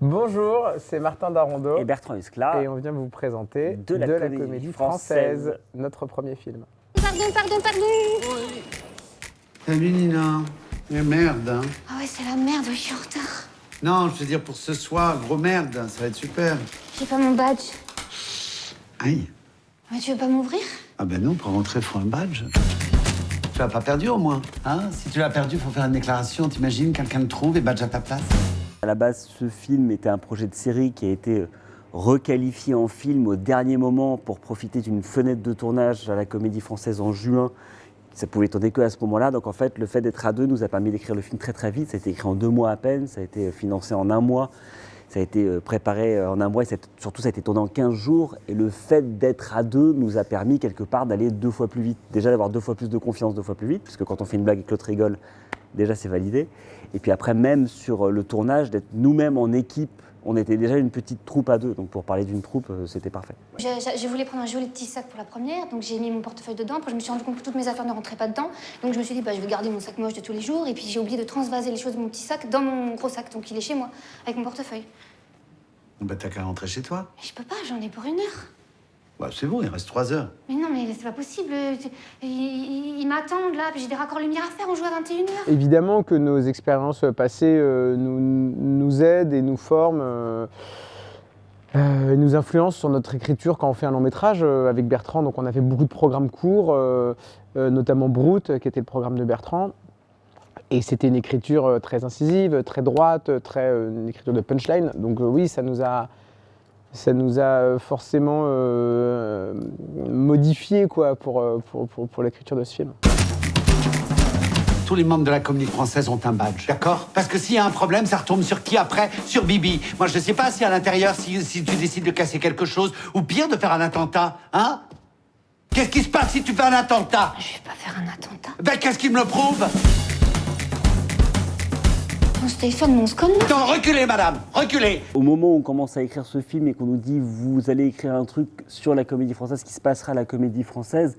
Bonjour, c'est Martin Darondo Et Bertrand Huskla. et on vient vous présenter de la comédie française, notre premier film. Pardon. Salut Nina. Mais merde, hein. Ah ouais, c'est la merde, je suis en retard. Non, je veux dire pour ce soir, gros merde, ça va être super. J'ai pas mon badge. Aïe. Mais tu veux pas m'ouvrir? Ah ben non, pour rentrer, faut un badge. Tu l'as pas perdu au moins, hein? Si tu l'as perdu, faut faire une déclaration, t'imagines, quelqu'un le trouve et badge à ta place. À la base, ce film était un projet de série qui a été requalifié en film au dernier moment pour profiter d'une fenêtre de tournage à la Comédie Française en juin. Ça pouvait tourner que à ce moment-là. Donc en fait, le fait d'être à deux nous a permis d'écrire le film très très vite. Ça a été écrit en 2 mois à peine, ça a été financé en 1 mois, ça a été préparé en 1 mois et surtout ça a été tourné en 15 jours. Et le fait d'être à deux nous a permis quelque part d'aller 2 fois plus vite. Déjà d'avoir 2 fois plus de confiance, 2 fois plus vite, puisque quand on fait une blague et que l'autre rigole, déjà c'est validé. Et puis après, même sur le tournage, d'être nous-mêmes en équipe, on était déjà une petite troupe à deux. Donc pour parler d'une troupe, c'était parfait. Je voulais prendre un joli petit sac pour la première, donc j'ai mis mon portefeuille dedans. Après, je me suis rendu compte que toutes mes affaires ne rentraient pas dedans. Donc je me suis dit, je vais garder mon sac moche de tous les jours. Et puis j'ai oublié de transvaser les choses de mon petit sac dans mon gros sac. Donc il est chez moi, avec mon portefeuille. Bah t'as qu'à rentrer chez toi. Mais je peux pas, j'en ai pour 1 heure. Bah c'est bon, il reste 3 heures. Mais non, mais c'est pas possible. Ils m'attendent là, puis j'ai des raccords lumière à faire. On joue à 21 h. Évidemment que nos expériences passées nous aident et nous forment, nous influencent sur notre écriture quand on fait un long métrage avec Bertrand. Donc on a fait beaucoup de programmes courts, notamment Brut, qui était le programme de Bertrand. Et c'était une écriture très incisive, très droite, une écriture de punchline. Donc oui, ça nous a forcément modifié quoi, pour l'écriture de ce film. Tous les membres de la Comédie Française ont un badge, d'accord? Parce que s'il y a un problème, ça retombe sur qui après? Sur Bibi. Moi, je sais pas si à l'intérieur, si tu décides de casser quelque chose, ou pire, de faire un attentat, hein? Qu'est-ce qui se passe si tu fais un attentat? Je vais pas faire un attentat. Ben, qu'est-ce qui me le prouve? On se téléphone, mais on se connaît. Non, reculez, madame, reculez! Au moment où on commence à écrire ce film et qu'on nous dit « vous allez écrire un truc sur la Comédie Française qui se passera à la Comédie Française »,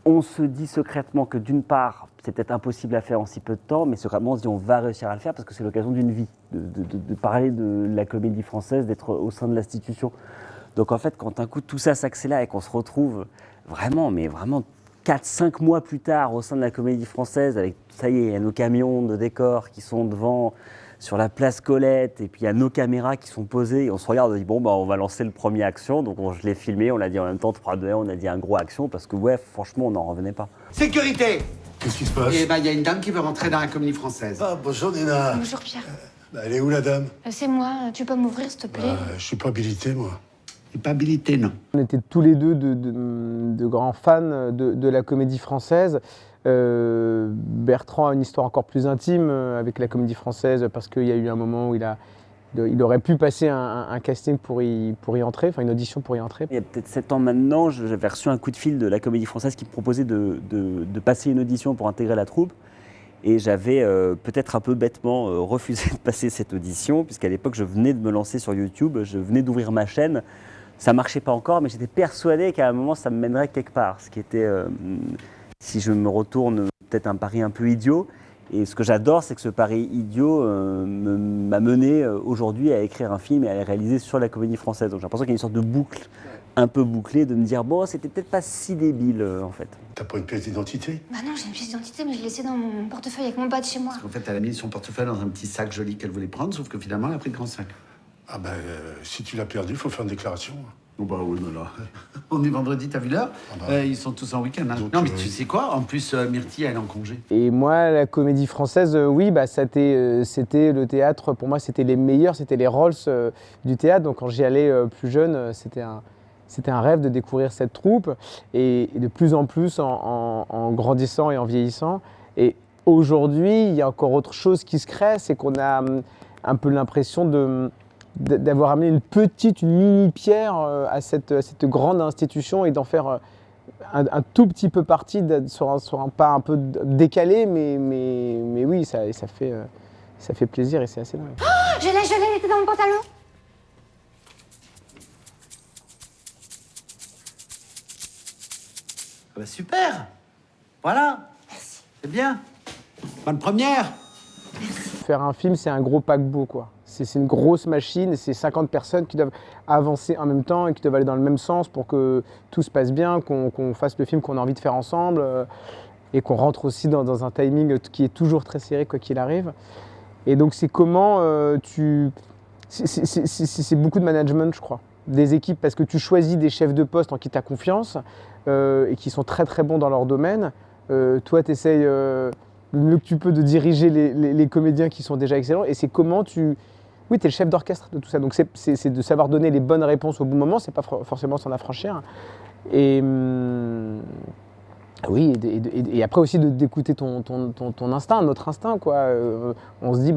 on se dit secrètement que d'une part, c'est peut-être impossible à faire en si peu de temps, mais secrètement on se dit on va réussir à le faire parce que c'est l'occasion d'une vie, de parler de la Comédie Française, d'être au sein de l'institution. Donc en fait, quand un coup tout ça s'accélère et qu'on se retrouve vraiment 4-5 mois plus tard au sein de la Comédie Française, avec, ça y est, il y a nos camions de décors qui sont devant, sur la place Colette, et puis il y a nos caméras qui sont posées, et on se regarde, on dit on va lancer le premier action, donc je l'ai filmé, on l'a dit en même temps, 3, 2, 1, on a dit un gros action, parce que ouais, franchement, on n'en revenait pas. Sécurité! Qu'est-ce qui se passe? Eh ben, il y a une dame qui veut rentrer dans la Comédie Française. Ah, bonjour Nina. Bonjour Pierre. Elle est où la dame? C'est moi, tu peux m'ouvrir s'il te plaît? Je suis pas habilité, moi. Il n'est pas habilité, non. On était tous les deux de grands fans de la Comédie Française. Bertrand a une histoire encore plus intime avec la Comédie Française parce qu'il y a eu un moment où il aurait pu passer un casting pour y entrer, enfin une audition pour y entrer. Il y a peut-être 7 ans maintenant, j'avais reçu un coup de fil de la Comédie Française qui me proposait de passer une audition pour intégrer la troupe. Et j'avais peut-être un peu bêtement refusé de passer cette audition, puisqu'à l'époque, je venais de me lancer sur YouTube, je venais d'ouvrir ma chaîne. Ça ne marchait pas encore, mais j'étais persuadé qu'à un moment, ça me mènerait quelque part. Ce qui était, si je me retourne, peut-être un pari un peu idiot. Et ce que j'adore, c'est que ce pari idiot m'a mené aujourd'hui à écrire un film et à le réaliser sur la Comédie Française. Donc j'ai l'impression qu'il y a une sorte de boucle, un peu bouclée, de me dire, bon, c'était peut-être pas si débile, en fait. T'as pas une pièce d'identité? Bah non, j'ai une pièce d'identité, mais je l'ai laissée dans mon portefeuille avec mon badge chez moi. En fait, elle a mis son portefeuille dans un petit sac joli qu'elle voulait prendre, sauf que finalement, elle a pris le grand sac. Ah ben, si tu l'as perdu, faut faire une déclaration. Oh bah oui, mais là... On est vendredi, t'as vu l'heure? Ils sont tous en week-end. Hein. Donc, non, mais tu sais quoi? En plus, Myrtille, elle est en congé. Et moi, la Comédie Française, oui, c'était le théâtre, pour moi, c'était les meilleurs, c'était les Rolls du théâtre. Donc quand j'y allais plus jeune, c'était un rêve de découvrir cette troupe. Et de plus en plus, en grandissant et en vieillissant. Et aujourd'hui, il y a encore autre chose qui se crée, c'est qu'on a un peu l'impression d'avoir amené une mini pierre à cette grande institution et d'en faire un tout petit peu partie sur un pas un peu décalé, mais oui, ça fait plaisir et c'est assez dingue. Oh, je l'ai, elle était dans mon pantalon. Ah bah super! Voilà! Merci. C'est bien! Bonne première! Faire un film, c'est un gros paquebot, quoi. c'est une grosse machine et c'est 50 personnes qui doivent avancer en même temps et qui doivent aller dans le même sens pour que tout se passe bien, qu'on fasse le film qu'on a envie de faire ensemble et qu'on rentre aussi dans un timing qui est toujours très serré quoi qu'il arrive. Et donc c'est comment c'est beaucoup de management, je crois, des équipes, parce que tu choisis des chefs de poste en qui tu as confiance et qui sont très très bons dans leur domaine. Toi, tu essayes le mieux que tu peux de diriger les comédiens qui sont déjà excellents. Et c'est comment tu... Oui, tu es le chef d'orchestre de tout ça. Donc c'est de savoir donner les bonnes réponses au bon moment, c'est pas forcément s'en affranchir. Et oui, et après aussi d'écouter ton instinct, notre instinct, quoi. On se dit,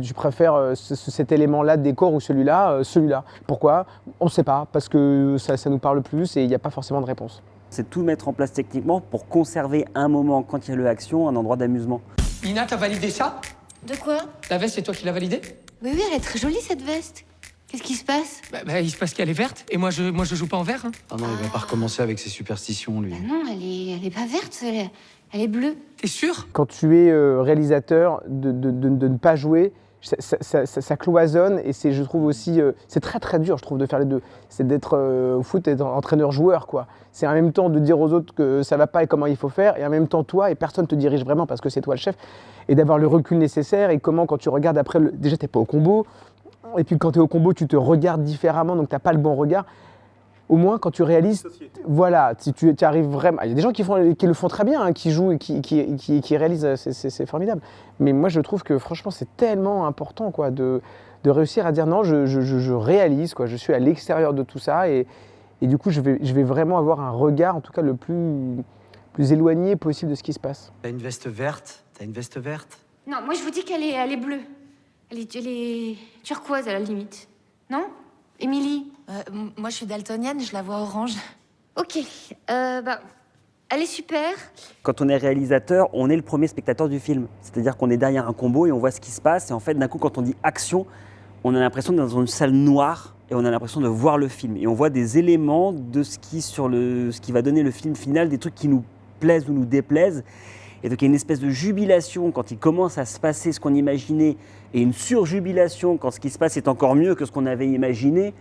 tu préfères cet élément-là de décor ou celui-là, celui-là. Pourquoi? On ne sait pas, parce que ça nous parle plus et il n'y a pas forcément de réponse. C'est tout mettre en place techniquement pour conserver un moment, quand il y a le action, un endroit d'amusement. Ina, t'as validé ça? De quoi? La veste, c'est toi qui l'as validée? Oui, elle est très jolie cette veste. Qu'est-ce qui se passe? Il se passe qu'elle est verte, et moi je joue pas en vert. Hein. Ah non, il va pas recommencer avec ses superstitions, lui. Non, elle est pas verte, elle est bleue. T'es sûr? Quand tu es réalisateur, de ne pas jouer, ça cloisonne et c'est, je trouve aussi, c'est très très dur, je trouve, de faire les deux. C'est d'être au foot, d'être entraîneur-joueur, quoi. C'est en même temps de dire aux autres que ça va pas et comment il faut faire, et en même temps toi, et personne te dirige vraiment parce que c'est toi le chef, et d'avoir le recul nécessaire, et comment quand tu regardes après, déjà t'es pas au combo, et puis quand tu es au combo, tu te regardes différemment, donc tu n'as pas le bon regard. Au moins, quand tu réalises, voilà, si tu arrives vraiment... Il y a des gens qui le font très bien, hein, qui jouent et qui réalisent, c'est formidable. Mais moi, je trouve que franchement, c'est tellement important quoi, de réussir à dire non, je réalise, quoi, je suis à l'extérieur de tout ça, et du coup, je vais vraiment avoir un regard, en tout cas, le plus éloigné possible de ce qui se passe. T'as une veste verte? T'as une veste verte? Non, moi je vous dis qu'elle est bleue. Elle est turquoise à la limite. Non? Émilie? Moi, je suis daltonienne, je la vois orange. Ok, elle est super. Quand on est réalisateur, on est le premier spectateur du film. C'est-à-dire qu'on est derrière un combo et on voit ce qui se passe. Et en fait, d'un coup, quand on dit action, on a l'impression d'être dans une salle noire et on a l'impression de voir le film. Et on voit des éléments de ce qui va donner le film final, des trucs qui nous plaisent ou nous déplaisent. Et donc il y a une espèce de jubilation quand il commence à se passer ce qu'on imaginait et une surjubilation quand ce qui se passe est encore mieux que ce qu'on avait imaginé.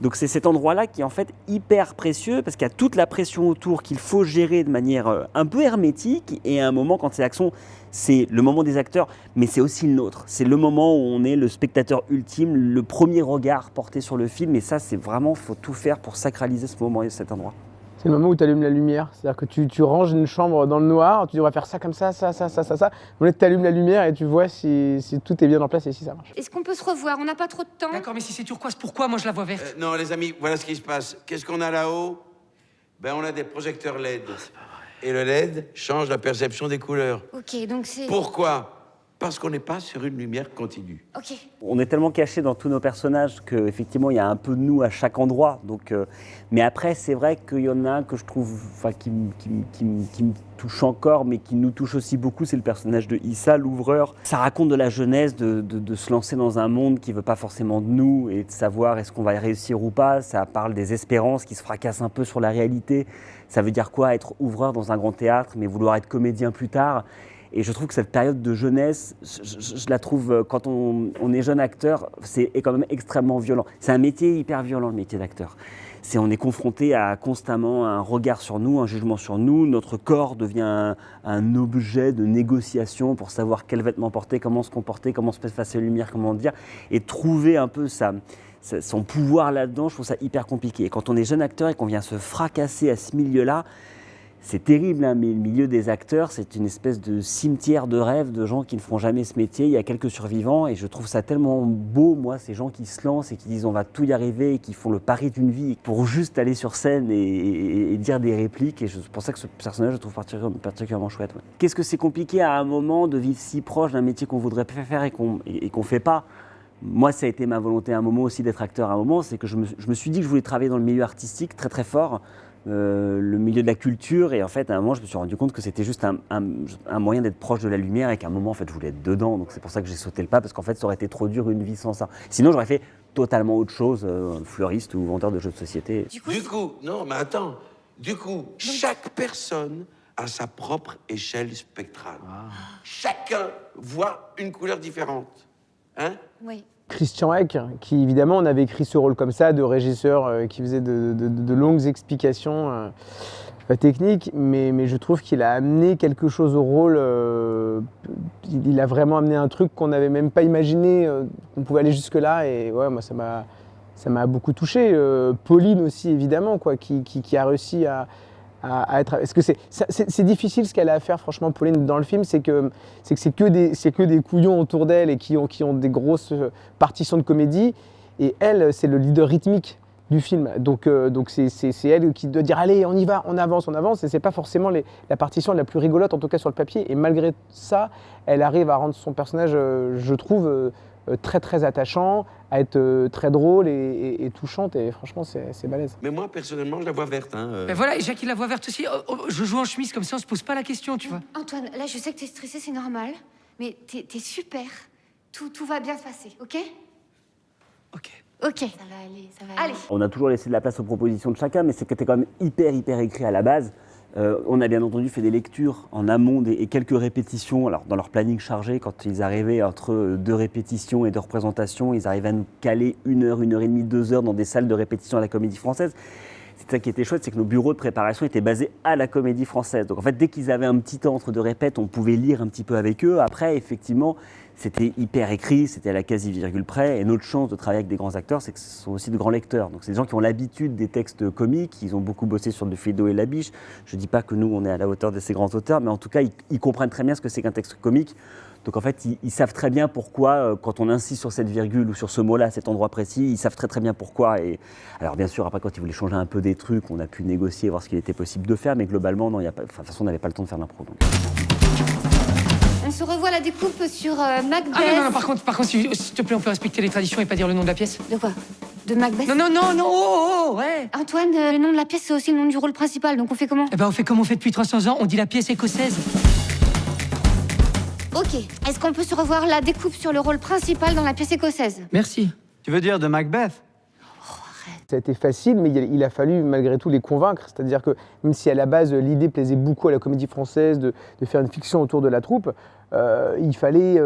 Donc c'est cet endroit-là qui est en fait hyper précieux parce qu'il y a toute la pression autour qu'il faut gérer de manière un peu hermétique, et à un moment quand c'est l'action, c'est le moment des acteurs, mais c'est aussi le nôtre. C'est le moment où on est le spectateur ultime, le premier regard porté sur le film, et ça c'est vraiment, faut tout faire pour sacraliser ce moment et cet endroit. C'est le moment où tu allumes la lumière. C'est-à-dire que tu ranges une chambre dans le noir, tu dis on va faire ça comme ça. Au lieu de t'allumes la lumière et tu vois si tout est bien en place et si ça marche. Est-ce qu'on peut se revoir? On n'a pas trop de temps. D'accord, mais si c'est turquoise, pourquoi moi je la vois verte? Non, les amis, voilà ce qui se passe. Qu'est-ce qu'on a là-haut? On a des projecteurs LED. Et le LED change la perception des couleurs. Ok, donc c'est... Pourquoi? Parce qu'on n'est pas sur une lumière continue. Ok. On est tellement cachés dans tous nos personnages qu'effectivement il y a un peu de nous à chaque endroit. Donc, mais après c'est vrai qu'il y en a un que je trouve qui me touche encore, mais qui nous touche aussi beaucoup, c'est le personnage de Issa, l'ouvreur. Ça raconte de la jeunesse, de se lancer dans un monde qui ne veut pas forcément de nous et de savoir est-ce qu'on va y réussir ou pas. Ça parle des espérances qui se fracassent un peu sur la réalité. Ça veut dire quoi être ouvreur dans un grand théâtre mais vouloir être comédien plus tard. Et je trouve que cette période de jeunesse, je la trouve, quand on est jeune acteur, c'est quand même extrêmement violent. C'est un métier hyper violent, le métier d'acteur. On est confronté à constamment un regard sur nous, un jugement sur nous. Notre corps devient un objet de négociation pour savoir quel vêtement porter, comment se comporter, comment se passer la lumière, comment dire. Et trouver un peu son pouvoir là-dedans, je trouve ça hyper compliqué. Et quand on est jeune acteur et qu'on vient se fracasser à ce milieu-là, c'est terrible, hein, mais le milieu des acteurs, c'est une espèce de cimetière de rêves de gens qui ne font jamais ce métier. Il y a quelques survivants et je trouve ça tellement beau, moi, ces gens qui se lancent et qui disent on va tout y arriver et qui font le pari d'une vie pour juste aller sur scène et dire des répliques. Et c'est pour ça que ce personnage, je trouve particulièrement chouette. Ouais. Qu'est-ce que c'est compliqué à un moment de vivre si proche d'un métier qu'on voudrait faire et qu'on ne fait pas. Moi, ça a été ma volonté à un moment aussi d'être acteur à un moment, c'est que je me suis dit que je voulais travailler dans le milieu artistique très très fort. Le milieu de la culture, et en fait à un moment je me suis rendu compte que c'était juste un moyen d'être proche de la lumière et qu'à un moment en fait je voulais être dedans, donc c'est pour ça que j'ai sauté le pas, parce qu'en fait ça aurait été trop dur une vie sans ça. Sinon j'aurais fait totalement autre chose, fleuriste ou vendeur de jeux de société. Du coup, non mais attends, chaque personne a sa propre échelle spectrale. Chacun voit une couleur différente. Hein? Oui. Christian Eck, qui évidemment, on avait écrit ce rôle comme ça, de régisseur qui faisait de longues explications techniques, mais je trouve qu'il a amené quelque chose au rôle. Il a vraiment amené un truc qu'on n'avait même pas imaginé, qu'on pouvait aller jusque-là, et ouais, moi, ça m'a beaucoup touché. Pauline aussi, évidemment, quoi, qui a réussi à être. Parce que c'est difficile ce qu'elle a à faire, franchement, Pauline, dans le film, c'est que que des couillons autour d'elle et qui ont des grosses partitions de comédie. Et elle, c'est le leader rythmique du film. Donc c'est elle qui doit dire allez, on y va, on avance. Et c'est pas forcément la partition la plus rigolote, en tout cas sur le papier. Et malgré ça, elle arrive à rendre son personnage, je trouve, très très attachant, à être très drôle et touchante. Et franchement, c'est balèze. Mais moi, personnellement, je la vois verte. Hein, Ben voilà, et Jacques, il la voit verte aussi. Je joue en chemise, comme ça, on se pose pas la question, tu vois. Antoine, là, je sais que t'es stressé, c'est normal. Mais t'es super. Tout va bien se passer, ok? Ok. Ok. Ça va aller, ça va aller. Allez. On a toujours laissé de la place aux propositions de chacun, mais c'était quand même hyper écrit à la base. On a bien entendu fait des lectures en amont et quelques répétitions. Alors, dans leur planning chargé, quand ils arrivaient entre 2 répétitions et 2 représentations, ils arrivaient à nous caler 1 heure, 1 heure et demie, 2 heures dans des salles de répétition à la Comédie Française. C'est ça qui était chouette, c'est que nos bureaux de préparation étaient basés à la Comédie Française. Donc en fait, dès qu'ils avaient un petit temps entre 2 répètes, on pouvait lire un petit peu avec eux. Après, effectivement, c'était hyper écrit, c'était à la quasi-virgule près. Et notre chance de travailler avec des grands acteurs, c'est que ce sont aussi de grands lecteurs. Donc c'est des gens qui ont l'habitude des textes comiques, ils ont beaucoup bossé sur Le Feydeau et la Biche. Je ne dis pas que nous, on est à la hauteur de ces grands auteurs, mais en tout cas, ils comprennent très bien ce que c'est qu'un texte comique. Donc en fait, ils savent très bien pourquoi, quand on insiste sur cette virgule ou sur ce mot-là, à cet endroit précis, ils savent très bien pourquoi. Et alors bien sûr, après, quand ils voulaient changer un peu des trucs, on a pu négocier, voir ce qu'il était possible de faire, mais globalement, non, de toute façon, on n'avait pas le temps de faire l'impro. On se revoit la découpe sur Macbeth. Ah non, par contre, s'il te plaît, on peut respecter les traditions et pas dire le nom de la pièce. De quoi? De Macbeth? Non, ouais. Antoine, le nom de la pièce, c'est aussi le nom du rôle principal, donc on fait comment? Eh ben, on fait comme on fait depuis 300 ans, on dit la pièce écossaise. Ok. Est-ce qu'on peut se revoir la découpe sur le rôle principal dans la pièce écossaise? Merci. Tu veux dire de Macbeth? Ça a été facile, mais il a fallu malgré tout les convaincre. C'est-à-dire que même si à la base l'idée plaisait beaucoup à la Comédie Française de faire une fiction autour de la troupe, il fallait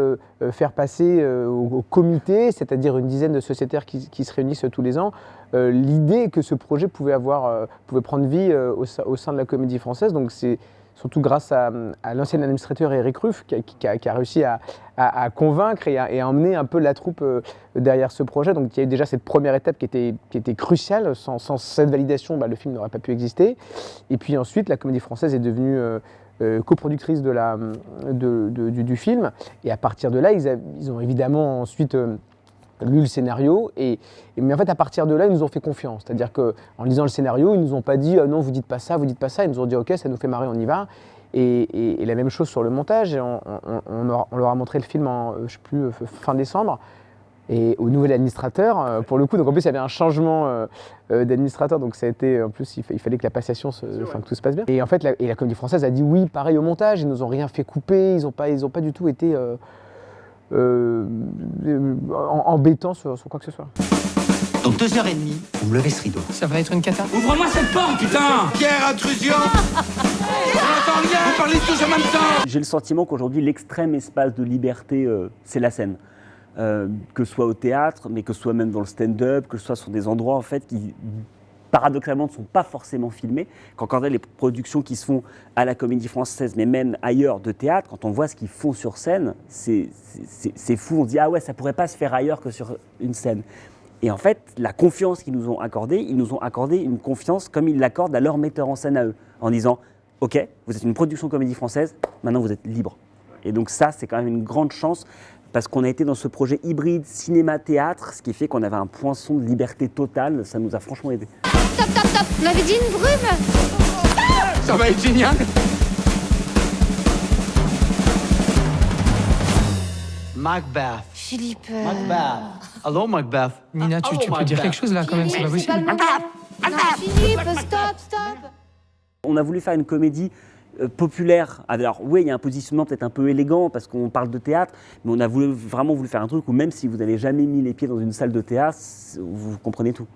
faire passer au comité, c'est-à-dire une dizaine de sociétaires qui se réunissent tous les ans, l'idée que ce projet pouvait prendre vie au sein de la Comédie Française. Donc c'est surtout grâce à l'ancien administrateur Éric Ruff qui a réussi à convaincre et à emmener un peu la troupe derrière ce projet. Donc il y a eu déjà cette première étape qui était cruciale. Sans cette validation, le film n'aurait pas pu exister. Et puis ensuite, la Comédie Française est devenue coproductrice du film. Et à partir de là, ils ont évidemment ensuite lu le scénario, mais en fait à partir de là ils nous ont fait confiance, c'est-à-dire qu'en lisant le scénario ils nous ont pas dit non vous dites pas ça, ils nous ont dit ok ça nous fait marrer, on y va, et la même chose sur le montage, on leur a montré le film en fin décembre, et au nouvel administrateur pour le coup, donc en plus il y avait un changement d'administrateur, donc ça a été en plus il fallait que la passation que tout se passe bien, et en fait la Comédie Française a dit oui pareil au montage, ils nous ont rien fait couper, ils ont pas du tout été embêtant sur quoi que ce soit. Donc 2h30, vous me levez ce rideau. Ça va être une cata. Ouvre-moi cette porte, putain! Pierre, intrusion! J'entends rien! Vous parlez tous en même temps! J'ai le sentiment qu'aujourd'hui, l'extrême espace de liberté, c'est la scène. Que ce soit au théâtre, mais que ce soit même dans le stand-up, que ce soit sur des endroits en fait qui paradoxalement ne sont pas forcément filmés. Quand on regarde les productions qui se font à la Comédie Française, mais même ailleurs de théâtre, quand on voit ce qu'ils font sur scène, c'est fou. On se dit ah ouais, ça pourrait pas se faire ailleurs que sur une scène. Et en fait, la confiance qu'ils nous ont accordée, ils nous ont accordé une confiance comme ils l'accordent à leur metteur en scène à eux, en disant ok, vous êtes une production Comédie Française, maintenant vous êtes libre. Et donc ça, c'est quand même une grande chance. Parce qu'on a été dans ce projet hybride cinéma-théâtre, ce qui fait qu'on avait un poinçon de liberté totale, ça nous a franchement aidé. Stop, on avait dit une brume. Ça va être génial. Macbeth. Philippe... Macbeth. Allô, Macbeth. Nina, tu peux dire quelque chose là quand même, c'est pas Philippe, possible. non, Philippe, stop. On a voulu faire une comédie populaire. Alors oui, il y a un positionnement peut-être un peu élégant parce qu'on parle de théâtre, mais on a vraiment voulu faire un truc où même si vous n'avez jamais mis les pieds dans une salle de théâtre, vous comprenez tout.